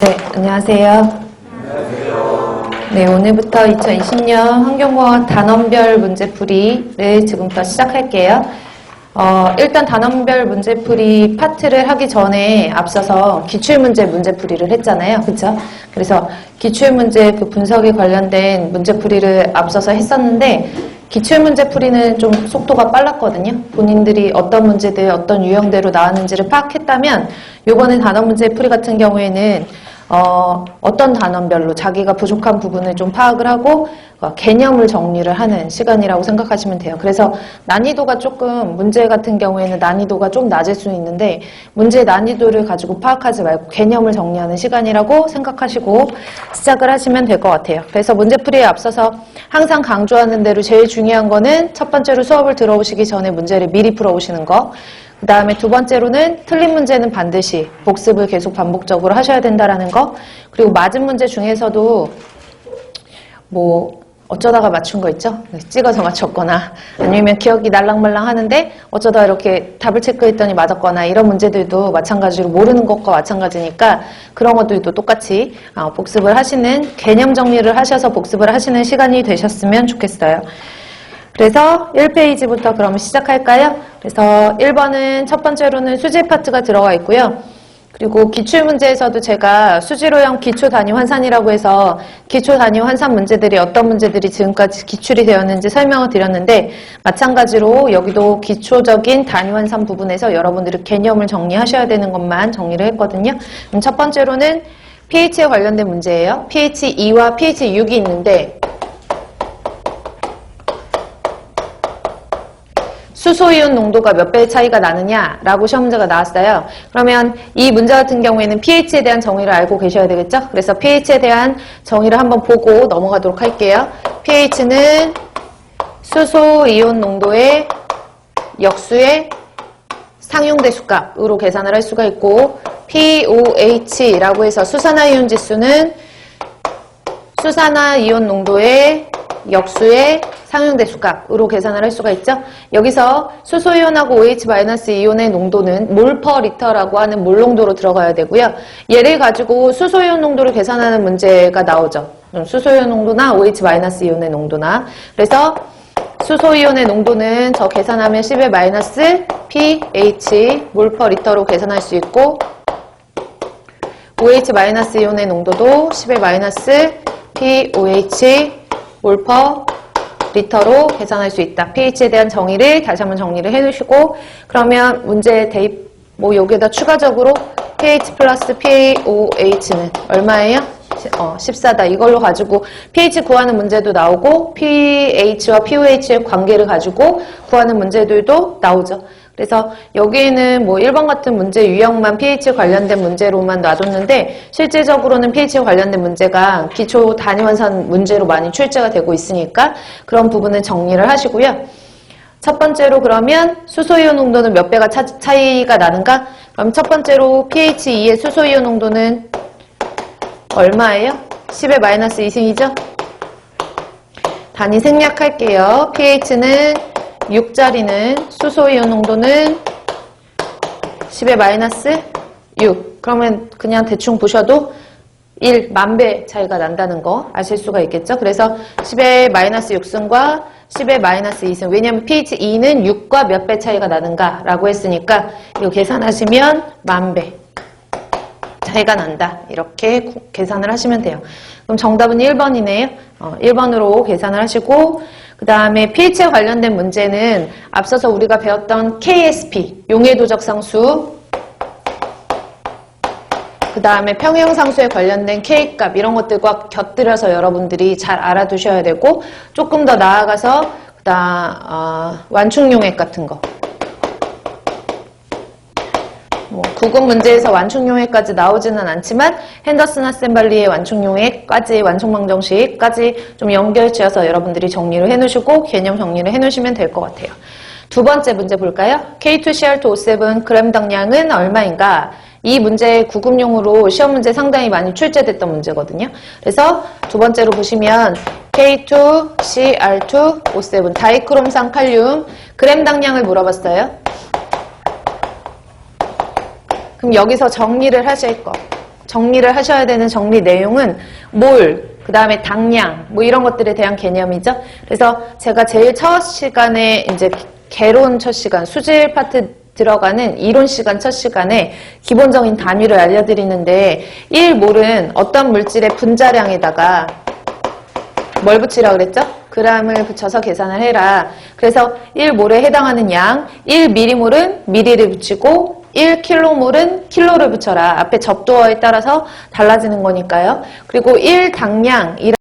네, 안녕하세요. 네, 오늘부터 2020년 환경공학 단원별 문제풀이를 지금부터 시작할게요. 일단 단원별 문제풀이 파트를 하기 전에 앞서서 기출문제 문제풀이를 했잖아요. 그쵸? 그래서 기출문제 그 분석에 관련된 문제풀이를 앞서서 했었는데 기출문제풀이는 좀 속도가 빨랐거든요. 본인들이 어떤 문제들, 어떤 유형대로 나왔는지를 파악했다면 요번에 단원문제풀이 같은 경우에는 어떤 단원별로 자기가 부족한 부분을 좀 파악을 하고 개념을 정리를 하는 시간이라고 생각하시면 돼요. 그래서 난이도가 조금 문제 같은 경우에는 난이도가 좀 낮을 수 있는데 문제 난이도를 가지고 파악하지 말고 개념을 정리하는 시간이라고 생각하시고 시작을 하시면 될 것 같아요. 그래서 문제풀이에 앞서서 항상 강조하는 대로 제일 중요한 거는 첫 번째로 수업을 들어오시기 전에 문제를 미리 풀어오시는 거. 그 다음에 두 번째로는 틀린 문제는 반드시 복습을 계속 반복적으로 하셔야 된다라는 거. 그리고 맞은 문제 중에서도 뭐 어쩌다가 맞춘 거 있죠? 찍어서 맞췄거나 아니면 기억이 날랑말랑 하는데 어쩌다 이렇게 답을 체크했더니 맞았거나 이런 문제들도 마찬가지로 모르는 것과 마찬가지니까 그런 것들도 똑같이 복습을 하시는 개념 정리를 하셔서 복습을 하시는 시간이 되셨으면 좋겠어요. 그래서 1페이지부터 그럼 시작할까요? 그래서 1번은 첫 번째로는 수질 파트가 들어가 있고요. 그리고 기출문제에서도 제가 수질오형 기초단위 환산이라고 해서 기초단위 환산 문제들이 어떤 문제들이 지금까지 기출이 되었는지 설명을 드렸는데 마찬가지로 여기도 기초적인 단위 환산 부분에서 여러분들이 개념을 정리하셔야 되는 것만 정리를 했거든요. 그럼 첫 번째로는 pH에 관련된 문제예요. pH 2와 pH 6이 있는데 수소이온 농도가 몇 배의 차이가 나느냐라고 시험 문제가 나왔어요. 그러면 이 문제 같은 경우에는 pH에 대한 정의를 알고 계셔야 되겠죠? 그래서 pH에 대한 정의를 한번 보고 넘어가도록 할게요. pH는 수소이온 농도의 역수의 상용대수값으로 계산을 할 수가 있고 pOH라고 해서 수산화이온 지수는 수산화이온 농도의 역수의 상용대수값으로 계산을 할 수가 있죠. 여기서 수소이온하고 OH-이온의 농도는 몰 퍼 리터라고 하는 몰 농도로 들어가야 되고요. 얘를 가지고 수소이온 농도를 계산하는 문제가 나오죠. 수소이온 농도나 OH-이온의 농도나. 그래서 수소이온의 농도는 저 계산하면 10의 마이너스 pH 몰 퍼 리터로 계산할 수 있고 OH-이온의 농도도 10의 마이너스 pOH 몰 퍼 리터로 계산할 수 있다. pH에 대한 정의를 다시 한번 정리를 해두시고 그러면 문제 대입 뭐 여기에다 추가적으로 pH 플러스 pOH는 얼마예요? 14다. 이걸로 가지고 pH 구하는 문제도 나오고 pH와 pOH의 관계를 가지고 구하는 문제들도 나오죠. 그래서 여기에는 뭐 1번 같은 문제 유형만 pH 관련된 문제로만 놔뒀는데 실제적으로는 pH 관련된 문제가 기초 단위 환산 문제로 많이 출제가 되고 있으니까 그런 부분을 정리를 하시고요. 첫 번째로 그러면 수소이온 농도는 몇 배가 차이가 나는가? 그럼 첫 번째로 pH 2의 수소이온 농도는 얼마예요? 10의 마이너스 2승이죠? 단위 생략할게요. pH는 6짜리는 수소이온 농도는 10의 마이너스 6. 그러면 그냥 대충 보셔도 1 만배 차이가 난다는 거 아실 수가 있겠죠? 그래서 10의 마이너스 6승과 10의 마이너스 2승. 왜냐하면 pH 2는 6과 몇 배 차이가 나는가 라고 했으니까 이거 계산하시면 만배 차이가 난다. 이렇게 계산을 하시면 돼요. 그럼 정답은 1번이네요. 1번으로 계산을 하시고 그 다음에 pH에 관련된 문제는 앞서서 우리가 배웠던 KSP, 용해도적상수 그 다음에 평형상수에 관련된 K값 이런 것들과 곁들여서 여러분들이 잘 알아두셔야 되고 조금 더 나아가서 완충용액 같은 거 구급 문제에서 완충용액까지 나오지는 않지만 핸더슨 아셈블리의 완충용액까지 완충망정식까지 좀 연결지어서 여러분들이 정리를 해놓으시고 개념 정리를 해놓으시면 될 것 같아요. 두 번째 문제 볼까요? K2CR2O7 그램 당량은 얼마인가? 이 문제 구급용으로 시험 문제 상당히 많이 출제됐던 문제거든요. 그래서 두 번째로 보시면 K2CR2O7 다이크롬산 칼륨 그램 당량을 물어봤어요. 그럼 여기서 정리를 하실 거 정리를 하셔야 되는 정리 내용은 몰, 그 다음에 당량, 뭐 이런 것들에 대한 개념이죠. 그래서 제가 제일 첫 시간에 이제 개론 첫 시간, 수질 파트 들어가는 이론 시간 첫 시간에 기본적인 단위를 알려드리는데 1몰은 어떤 물질의 분자량에다가 뭘 붙이라고 그랬죠? g을 붙여서 계산을 해라. 그래서 1몰에 해당하는 양, 1m몰은 ml를 붙이고 1km몰은 킬로를 붙여라. 앞에 접두어에 따라서 달라지는 거니까요. 그리고 1당량이라는